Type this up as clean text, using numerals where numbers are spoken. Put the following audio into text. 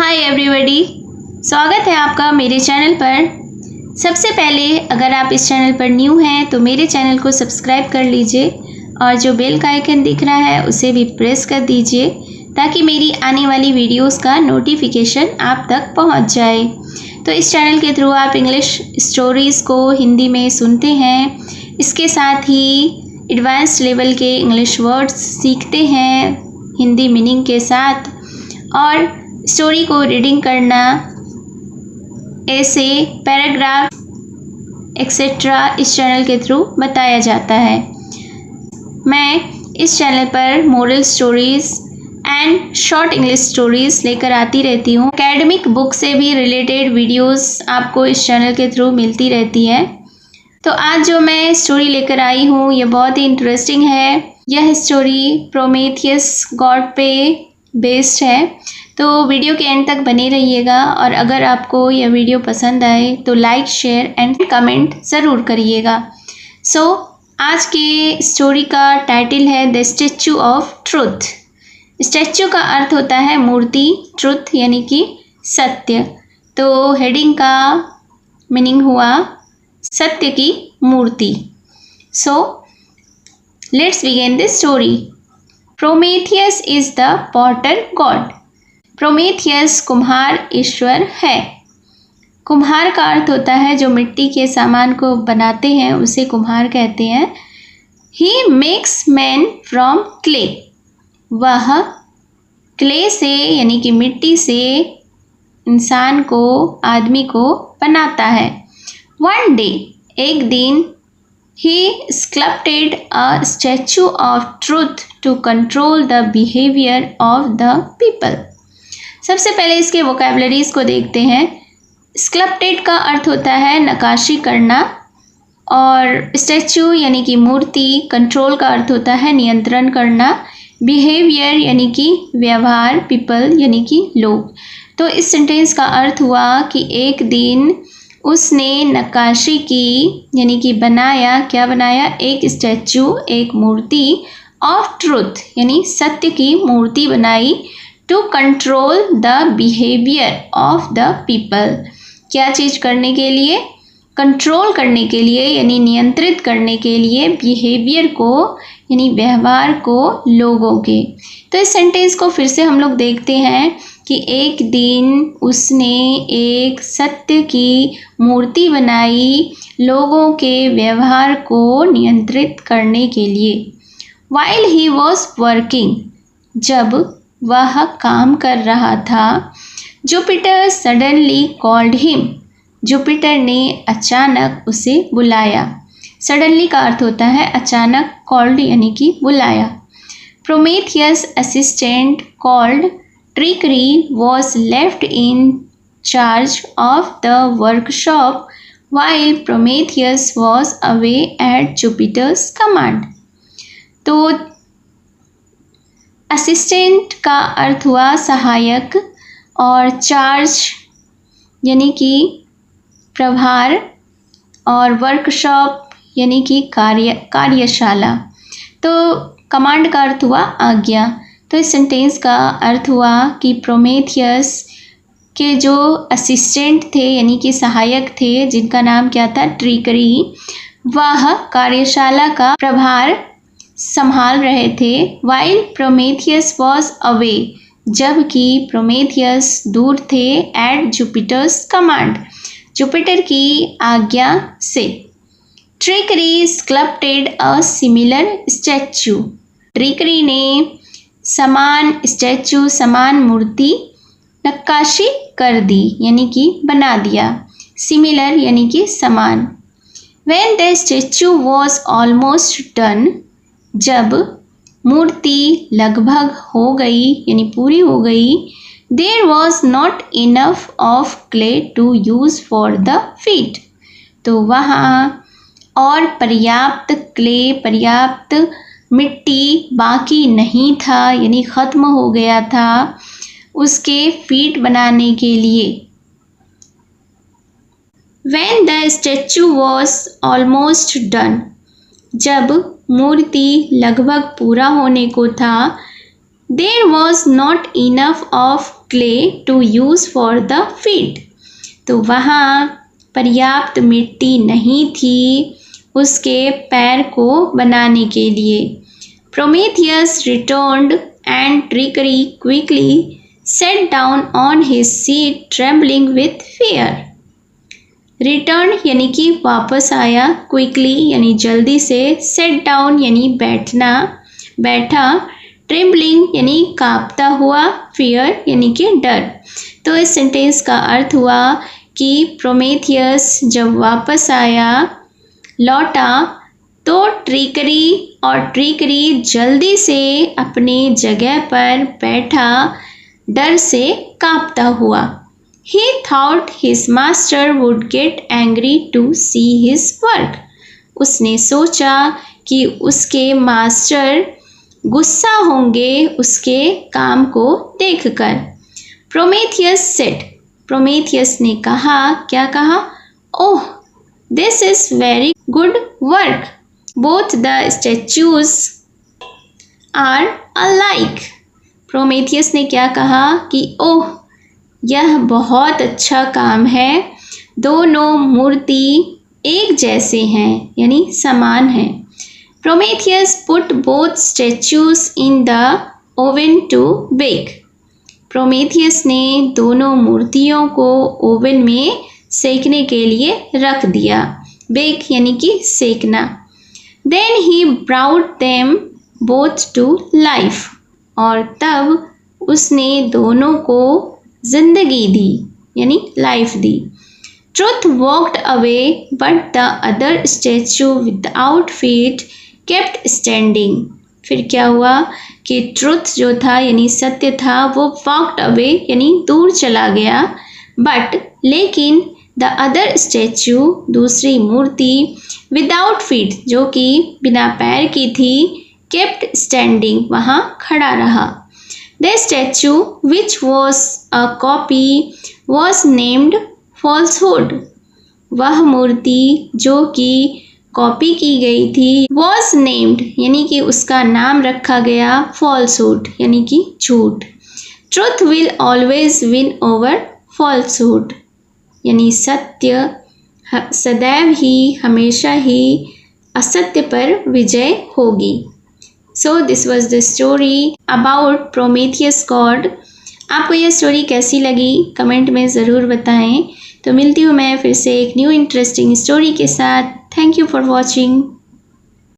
Hi everybody, स्वागत है आपका मेरे चैनल पर। सबसे पहले अगर आप इस चैनल पर न्यू हैं तो मेरे चैनल को सब्सक्राइब कर लीजिए और जो बेल का आइकन दिख रहा है उसे भी प्रेस कर दीजिए ताकि मेरी आने वाली वीडियोस का नोटिफिकेशन आप तक पहुंच जाए। तो इस चैनल के थ्रू आप इंग्लिश स्टोरीज़ को हिंदी में सुनते हैं, इसके साथ ही एडवांस्ड लेवल के इंग्लिश वर्ड्स सीखते हैं हिंदी मीनिंग के साथ, और स्टोरी को रीडिंग करना, ऐसे पैराग्राफ एक्सेट्रा इस चैनल के थ्रू बताया जाता है। मैं इस चैनल पर moral stories and short English stories लेकर आती रहती हूँ। एकेडमिक बुक से भी रिलेटेड वीडियोस आपको इस चैनल के थ्रू मिलती रहती है। तो आज जो मैं स्टोरी लेकर आई हूँ ये बहुत ही इंटरेस्टिंग है। यह स्टोरी प्रोमेथियस गॉड पे बेस्ड है, तो वीडियो के एंड तक बने रहिएगा। और अगर आपको यह वीडियो पसंद आए तो लाइक, शेयर एंड कमेंट ज़रूर करिएगा। आज के स्टोरी का टाइटल है the statue of truth. Statue का अर्थ होता है मूर्ति, ट्रुथ यानी कि सत्य। तो हेडिंग का मीनिंग हुआ सत्य की मूर्ति। Let's begin this story. Prometheus is the potter god. Prometheus कुम्हार ईश्वर है। कुम्हार का अर्थ होता है जो मिट्टी के सामान को बनाते हैं उसे कुम्हार कहते हैं। He makes man from clay. वह क्ले से यानी कि मिट्टी से इंसान को, आदमी को बनाता है। वन डे, एक दिन, he sculpted a statue of truth to control the behavior of the people। सबसे पहले इसके वोकैबुलरीज को देखते हैं। स्कल्प्टेड का अर्थ होता है नक्काशी करना, और स्टैचू यानी कि मूर्ति, कंट्रोल का अर्थ होता है नियंत्रण करना, बिहेवियर यानी कि व्यवहार, पीपल यानी कि लोग। तो इस सेंटेंस का अर्थ हुआ कि एक दिन उसने नक्काशी की यानी कि बनाया। क्या बनाया? एक स्टैचू, एक मूर्ति ऑफ ट्रुथ यानी सत्य की मूर्ति बनाई। To control the behaviour of the people. क्या चीज़ करने के लिए? कंट्रोल करने के लिए यानी नियंत्रित करने के लिए बिहेवियर को यानी व्यवहार को लोगों के। तो इस सेंटेंस को फिर से हम लोग देखते हैं कि एक दिन उसने एक सत्य की मूर्ति बनाई लोगों के व्यवहार को नियंत्रित करने के लिए। While he was working, जब वह काम कर रहा था, Jupiter suddenly called him. Jupiter ने अचानक उसे बुलाया। सडनली का अर्थ होता है अचानक, कॉल्ड यानी कि बुलाया। Prometheus assistant called trickery was left in charge of the workshop while Prometheus was away at Jupiter's command। तो असिस्टेंट का अर्थ हुआ सहायक, और चार्ज यानी कि प्रभार, और वर्कशॉप यानी कि कार्यशाला। तो कमांड का अर्थ हुआ आज्ञा। तो इस सेंटेंस का अर्थ हुआ कि प्रोमेथियस के जो असिस्टेंट थे यानी कि सहायक थे, जिनका नाम क्या था? ट्रिकरी, वह कार्यशाला का प्रभार संभाल रहे थे। वाइल प्रोमेथियस वॉज अवे, जबकि प्रोमेथियस दूर थे। एट जुपिटर्स कमांड, जुपिटर की आज्ञा से। Trickery sculpted a similar statue. Trickery ने समान स्टैचू, समान मूर्ति नक्काशी कर दी यानी कि बना दिया। सिमिलर यानी कि समान। When the statue was almost done, जब मूर्ति लगभग हो गई यानी पूरी हो गई, there was not enough of clay to use for the feet। तो वहाँ और पर्याप्त क्ले, पर्याप्त मिट्टी बाकी नहीं था यानी ख़त्म हो गया था उसके फीट बनाने के लिए। When the statue was almost done, जब मूर्ति लगभग पूरा होने को था, there was not enough of clay to use for the feet. तो वहाँ पर्याप्त मिट्टी नहीं थी उसके पैर को बनाने के लिए। Prometheus returned and Trickery quickly sat down on his seat trembling with fear. Return यानी कि वापस आया, quickly यानी जल्दी से, sat down यानी बैठा, ट्रेम्बलिंग यानी कांपता हुआ, फियर यानी कि डर। तो इस सेंटेंस का अर्थ हुआ कि प्रोमेथियस जब वापस आया, लौटा, तो ट्रिकरी जल्दी से अपनी जगह पर बैठा, डर से कांपता हुआ। He thought his master would get angry to see his work. उसने सोचा कि उसके मास्टर गुस्सा होंगे उसके काम को देखकर। Prometheus said, प्रोमेथियस ने कहा, क्या कहा? ओह, this is very good work. Both the statues are alike. Prometheus ने क्या कहा कि ओह, यह बहुत अच्छा काम है, दोनों मूर्ति एक जैसे हैं यानी समान हैं। Prometheus put both statues in the oven to bake. Prometheus ने दोनों मूर्तियों को ओवन में सेकने के लिए रख दिया। बेक यानी कि सेकना। Then he brought them both to life. और तब उसने दोनों को जिंदगी दी यानी life the. Truth walked away, but the other statue without feet kept standing. फिर क्या हुआ कि ट्रुथ जो था यानी सत्य था वो वॉक्ड अवे यानी दूर चला गया, बट लेकिन द अदर स्टैचू दूसरी मूर्ति विदाउट फीट जो कि बिना पैर की थी, केप्ट स्टैंडिंग वहाँ खड़ा रहा। The statue which was a copy was named falsehood. वह मूर्ति जो कि कॉपी की गई थी वॉज नेम्ड यानी कि उसका नाम रखा गया फॉल्सहुड यानी कि झूठ। Truth will always win over falsehood यानी सत्य सदैव ही हमेशा ही असत्य पर विजय होगी। So this was the story about Prometheus God. आपको यह स्टोरी कैसी लगी कमेंट में ज़रूर बताएं। तो मिलती हूँ मैं फिर से एक न्यू इंटरेस्टिंग स्टोरी के साथ। Thank you for watching.